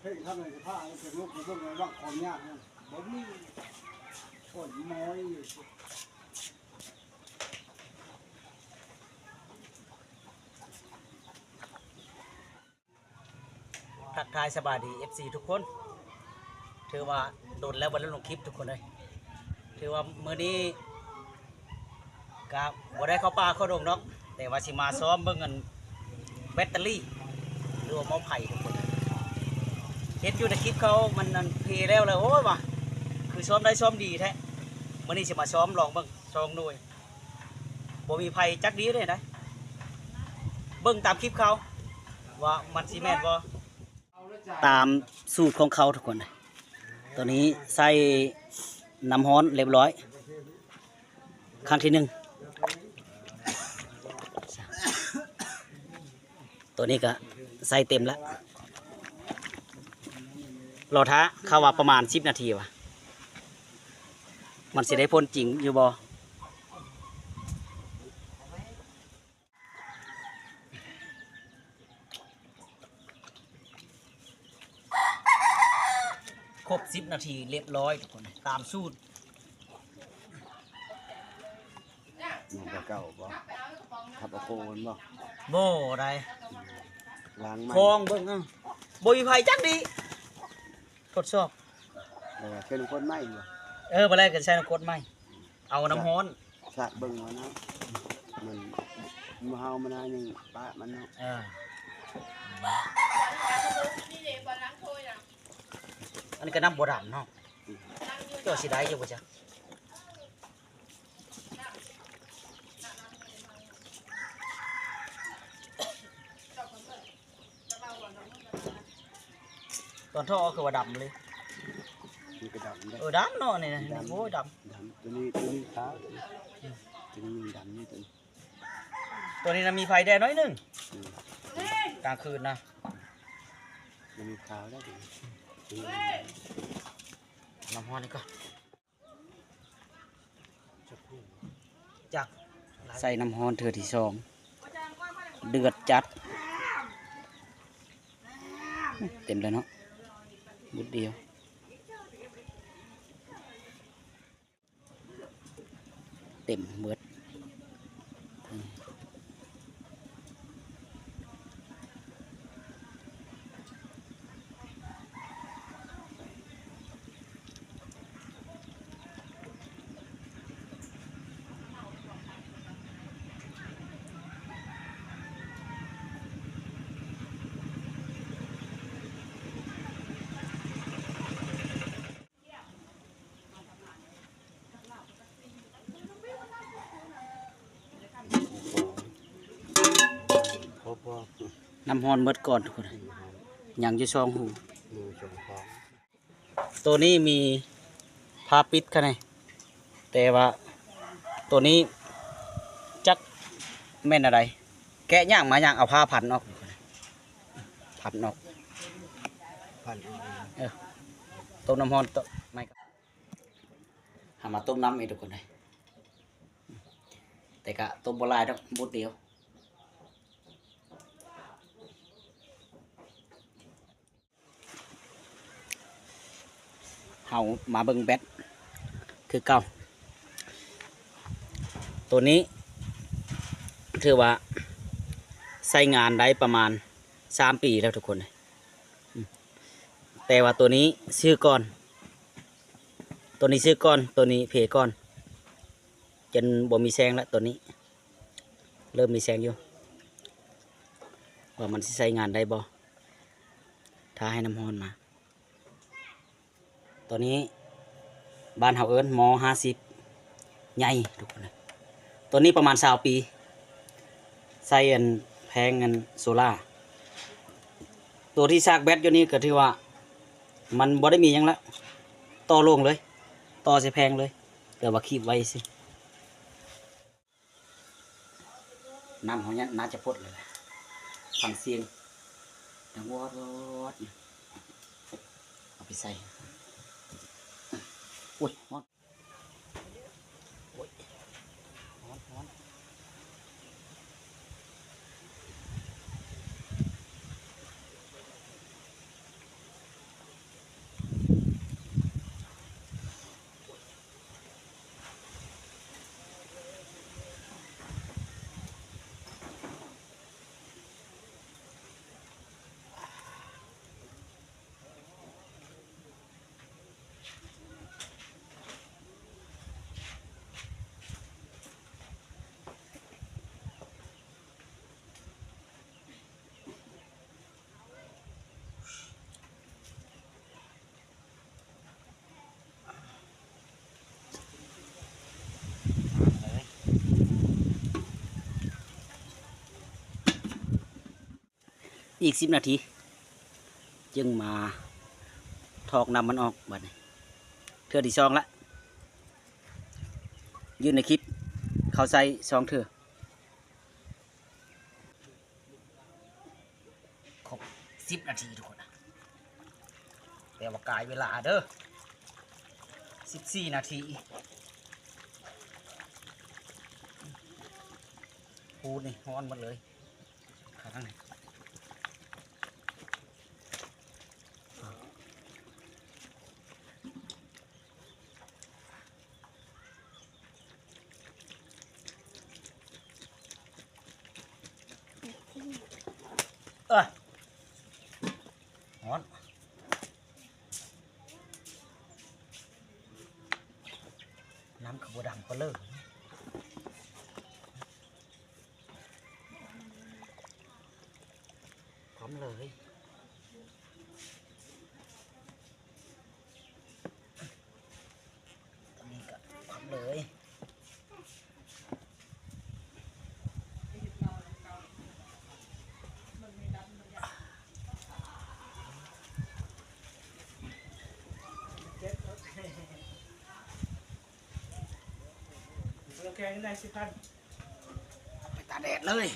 เพ่งทำอะไรผ้าเป็นลูกเป็นพวกอะไรบ้างของยากนะบ่มีคนน้อยทักทายสบายดี FC ทุกคนถือว่าโดนแล้ววันลงคลิปทุกคนเลยถือว่ามื้อนี้ก็บ่ได้เข้าป่าเข้าดงเนาะแต่ว่าสิมาซ้อมเบิ่งกันแบตเตอรี่หรือว่าไม้ไผ่ทุกคนเห็นอยู่ในคลิปเขามันเพลแล้วเลยโอ้ยว่ะคือซ้อมได้ซ้อมดีแท้มื้อนี้สิมาซ้อมลองเบิ่งซ้อมด้วยบ่มีไผ่จักดีเลยนะเบิ่งตามคลิปเขาว่ามันสิแม่นบ่ตามสูตรของเขาทุกคนตัวนี้ใส่น้ำร้อนเรียบร้อยครั้งที่ 1ตัวนี้ก็ใส่เต็มแล้วรอท้าเข้าว่าประมาณ10 นาทีวะมันสิได้พ้นจริงอยู่บ่ครบ10 นาทีเรียบร้อยทุกคนตามสูตรมันเก่าบ่ทับเอาโคนบ่โบ่ได้ล้างคลองเบิ่งบ่มีไผจักดีทดสอบเช่นคนไม่บ่บ่ได้ก็ใช้น้ำกรดไหมเอาน้ำร้อนสะเบิ่งว่านะมันมาเฮามันยังปะมันเนาะอันนี้ก็น้ำบ่ดำเนาะเจ้าสิได้อยู่บ่จ๊ะตอนท่อคือว่าดำเลยมันก็ดำได้ดำเนาะนี่โอ้ยดำตัวนี้ขาวตัวนี้ดำนี่ตัวนี้นะมีไฟแดงน้อยนึงกลางคืนนะมันมีขาวได้ดิน้ำร้อนนี่ก่อนจักใส่น้ำร้อนเถื่อที่2เดือดจัดเต็มเลยเนาะบุดเดียวเต็มเบิดน้ำฮอนเบิดก่อนทุกคนยังจะช่องหูตัวนี้มีผ้าปิดข้างในแต่ว่าตัวนี้จักแม่นอะไรแกะย่างมาย่างเอาผ้าพันออกพันออกต้มน้ำฮอนไม่ครับหามาต้มน้ำเองทุกคนเลยแต่กะต้มโบราณต้องบุดเดียวเฮามาเบิ่งแบตคือเก่าตัวนี้ถือว่าใช้งานได้ประมาณ3 ปีแล้วทุกคนแต่ว่าตัวนี้ซื้อก่อนตัวนี้ซื้อก่อนตัวนี้เพก่อนจนบ่มีแสงแล้วตัวนี้เริ่มมีแสงอยู่ว่ามันสิใช้งานได้บ่ถ้าให้น้ำร้อนมาตัวนี้บ้านเฮาเอิ้นม50ใหญ่ทุกคนเลยตัวนี้ประมาณ20 ปีใส่แพงโซล่าตัวที่ซากแบตอยู่นี่ก็ถือว่ามันบ่ได้มีหยังละต่อลงเลยต่อใส่แพงเลยแต่ว่าคีบไว้สิน้ำของนี้น่าจะพดเลยฟังเสียงดังวอดเอาไปใส่โอ้ยร้อนโอ้ยร้อน อีก10 นาทีจึงมาทอกนำมันออกบัดนี้เทื่อที่2ละยืนในคลิปเขาใส่2 เทื่อครบ10 นาทีทุกคนนะแต่ว่ากายเวลาเด้อ14 นาทีพูนี่ฮ้อนหมดเลยข้างในฮ้อนน้ำขบวดำก็เลิกพร้อมเลยตอนนี้ก็พร้อมเลยโอเคได้สิท่าน ไปตาแดดเลย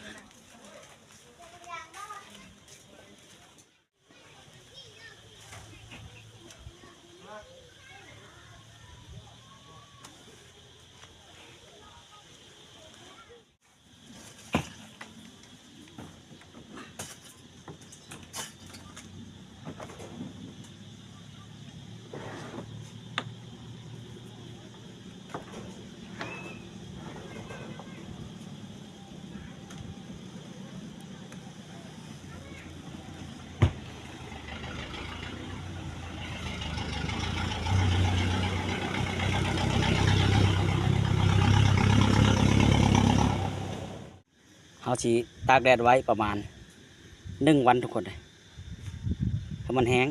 เขาสิตากแดดไว้ประมาณ1 วันทุกคนเลยถ้ามันแห้ง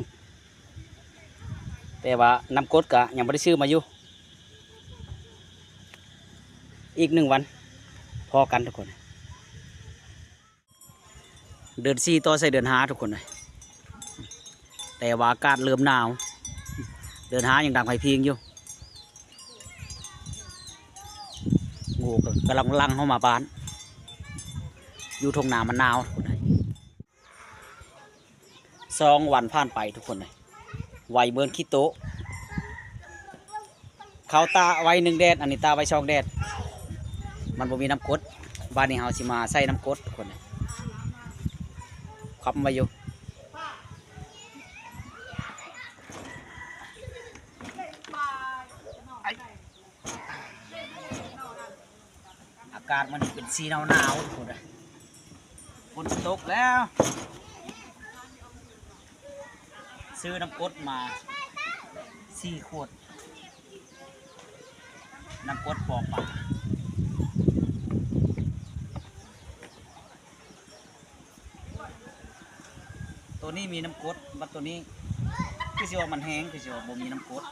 แต่ว่าน้ำกรดกะยังไม่ได้ซื้อมาอยู่อีก1 วันพอกันทุกคนเดือน4ต่อใส่เดือน5ทุกคนเลยแต่ว่าอากาศเริ่มหนาวเดือน5ยังดังไฟพิงอยู่งูกำลังลังเข้ามาบ้านอยู่ทงนามันหนาวทุกคนเลย2 วันผ่านไปทุกคนเลยไวเบิร์นขี้โต๊ะเขาตาไว้1 แดดอันนี้ตาไว้2 แดดมันบ่มีน้ำกรดบ้านนี้เราสิมาใส่น้ำกรดทุกคนเลยขับมาอยู่อากาศมันเป็นสีหนาวๆทุกคนเลยฝนตกแล้วซื้อน้ำกรดมา4 ขวดน้ำกรดปอกปากตัวนี้มีน้ำกรดบัดตัวนี้คือสิว่ามันแห้งคือสิว่าบ่มีน้ำกรด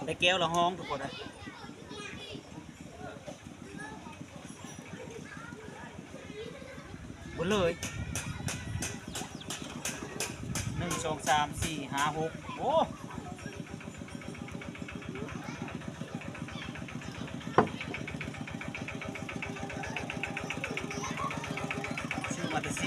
ได้แก้วละห้องทุกคนเลยหมดเลย1 2 3 4 5 6โอ้ซื้อมาแต่4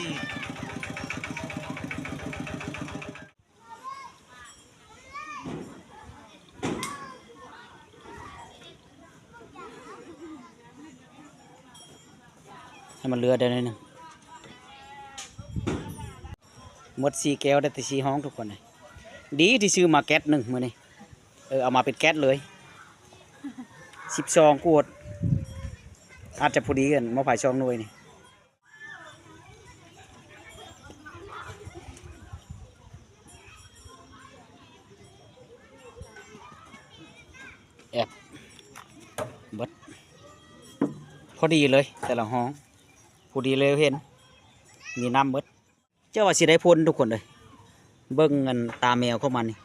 ให้มันเรือได้หน่อยหนึงหมด4 แก้วได้แต่4 ห้องทุกคนเลยดีที่ซื้อมาแก๊ส1มื้อนี้เอามาเป็นแก๊สเลย 12 กวดอาจจะพอดีกันมะไผ่ช่องหน่วยนี่แอบเบิดพอดีเลยแต่ละห้องพอดีเลยเห็นมีน้ำเบิดเจ้าว่าสิได้พ้นทุกคนเลยเบิ่งเงินตาแมวเข้ามานี่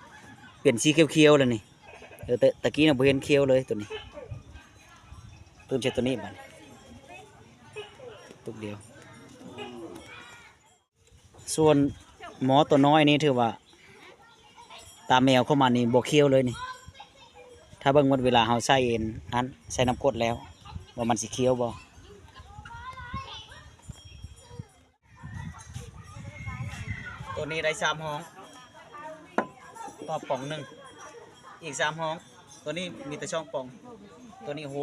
เปลี่ยนสีเขียวๆเลยนี่ตะกี้น่ะบ่เห็นเขียวเลยตัวนี้ตื่นเช้ตัวนี้บัดนี้ตุกเดียวส่วนหมอตัวน้อยนี่ถือว่าตาแมวเข้ามานี่บ่เขียวเลยนี่ถ้าเบิ่งวันเวลาเฮาใส่เอ็นอันใส่น้ำกรดแล้วว่ามันสิเขียวบ่ตัวนี้ได้3 ห้องต่อป่องหนึ่งอีก3 ห้องตัวนี้มีแต่ช่องป่องตัวนี้6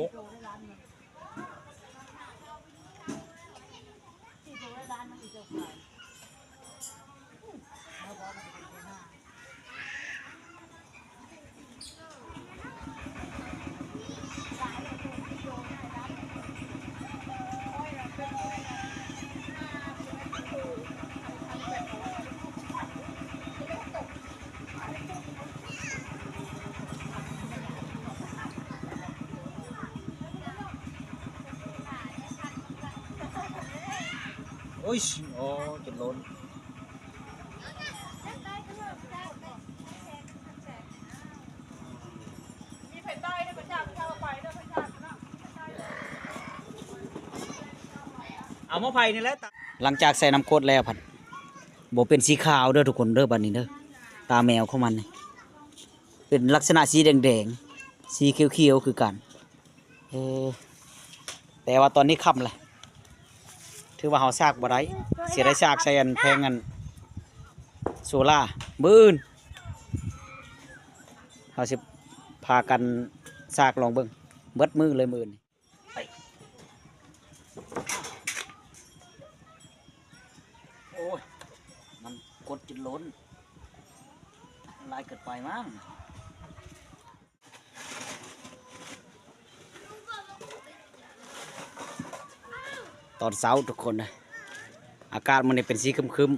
โอ้ยโอ้จนล้นเอามาไผ่นี่แหละหลังจากใส่น้ำกรดแล้วผัดบ่เป็นสีขาวเด้อทุกคนเด้อบัดนี้เด้อตาแมวของมันนี่เป็นลักษณะสีแดงๆสีเขียวๆคือกันแต่ว่าตอนนี้ค่ำเลยถือว่าเฮาซากบ่ได้เสียได้ซากใส่อันแพงอันโซล่ามื้ออื่นเฮาสิพากันซากลองเบิ่งเบิดมือเลยมื้อนี้ไปโอ้ยมันกดจนล้นลายเกิดไปมั้งตอนเช้าทุกคนนะอากาศมันเป็นสีครึม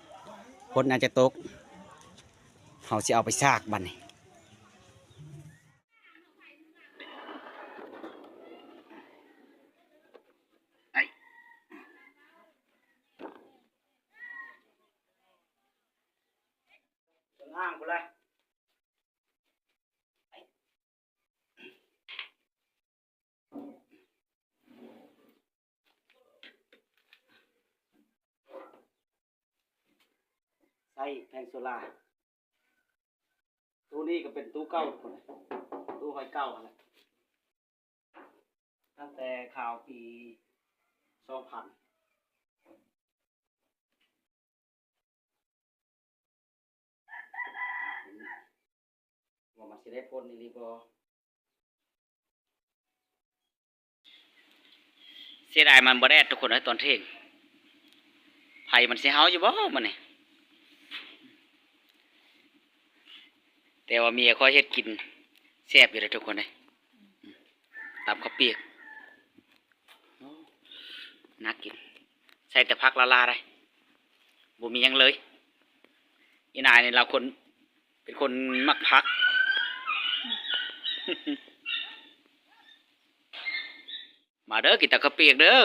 ๆฝนอาจจะตกเขาจะเอาไปซากบัดนี้ห้างกูเลยใส่แผงโซล่าตู้นี้ก็เป็นตู้เก่าคนตู้หอยเก่าอะไรตั้งแต่ข่าวปี2000ว่ามันจะได้พ้นอีหลีบ่เสียดายมันบ่ได้ทุกคนเลยตอนเที่ยงไผ่มันสิเฮาอยู่บ่มันนี่แต่ว่าเมียคอยเฮ็ดกินแซ่บอยู่เลยทุกคนเลยตำข้าวเปียกน่ากินใส่แต่ผักละลาได้บ่มีหยังเลยอีนายนี่เราคนเป็นคนมักผัก มาเด้อกินแต่ข้าวเปียกเด้อ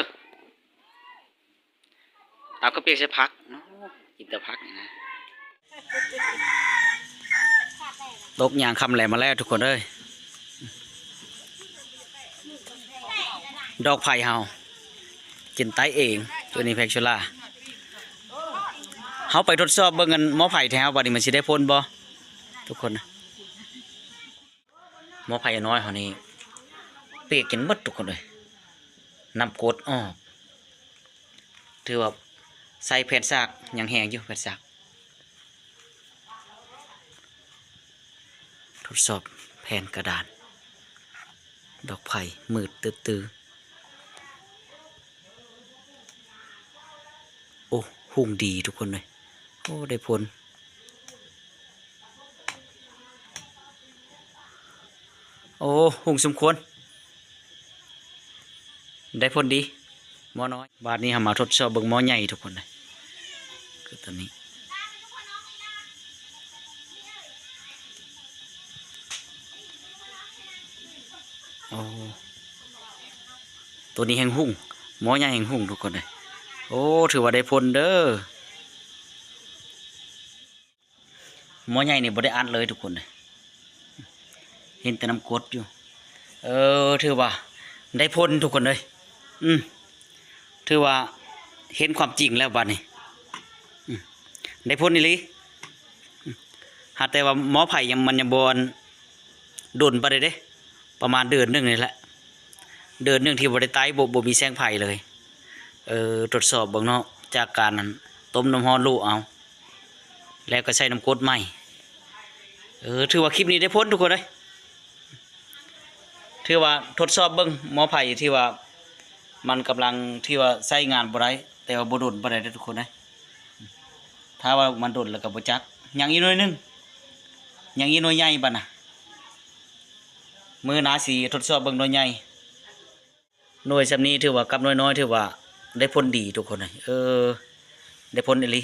ตำข้าวเปียกใส่ผักกินแต่ผักนี่นะตกยางคำแหลมมาแล้วทุกคนเอ้ยดอกไผ่เฮากินไต้เองตัวนี้แพคชูล่าเฮาไปทดสอบเบิ่งกันหม้อไผ่แถวบัดนี้มันสิได้พ้นบ่ทุกคนนะหม้อไผ่น้อยเฮานี่เปียกกินหมดทุกคนเลยน้ำกรดออกถือว่าใส่แผ่นซากยังแห้งอยู่แผ่นซากทดสอบแผ่นกระดานดอกไผ่มืดตื้อโอ้หุ่งดีทุกคนเลยโอ้ได้ผลโอ้หุ่งสมควร ได้ผลดีหมอน้อยบาดนี้เฮามาทดสอบเบิ่งหมอใหญ่ทุกคนเลยคือตัวนี้โอ้ตัวนี้แห่งหุ่งหมอใหญ่แห่งหุ่งทุกคนเลยโอ้ถือว่าได้ผลเด้อหมอใหญ่นี่บ่ได้อัดเลยทุกคนเลยเห็นแต่น้ำกรดอยู่ถือว่าได้ผลทุกคนเลยถือว่าเห็นความจริงแล้วบัดนี้ได้ผลนี่ลิหากแต่ว่าหมอไผ่ยังมันยังบอนโดนไปเลยเด้ประมาณเดือนหนึงนี่แหละเดือนหนึงที่บ่ได้ไตบ่มีแสงไผ่เลยตรวจสอบเบิ่งเนาะจากการนั้นต้มน้ำร้อนลูกเอาแล้วก็ใส่น้ำกรดใหม่ถือว่าคลิปนี้ได้ผลทุกคนเลยถือว่าทดสอบเบิ่งหมอไผ่ที่ว่ามันกำลังที่ว่าใช้งานบ่ได้แต่ว่าบ่โดนบ่ได้เด้อทุกคนนะถ้าว่ามันโดนแล้วก็บ่จักยังอีกหน่อยนึงยังอีกหน่วยใหญ่บัดน่ะมื้อหน้าสิทดสอบเบิ่งหน่วยใหญ่หน่วยซำนี้ถือว่ากับหน่วยน้อยถือว่าได้ผลดีทุกคนเลยได้ผลอีหลี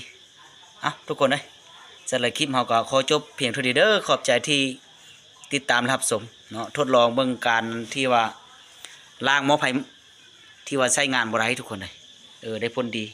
ทุกคนเลยสำหรับคลิปเฮาก็ขอจบเพียงเท่านี้เด้อขอบใจที่ติดตามรับชมเนาะทดลองเบิ่งการที่ว่าล้างหม้อไผ่ที่ว่าใช้งานบ่ได้ทุกคนเลยได้ผลดี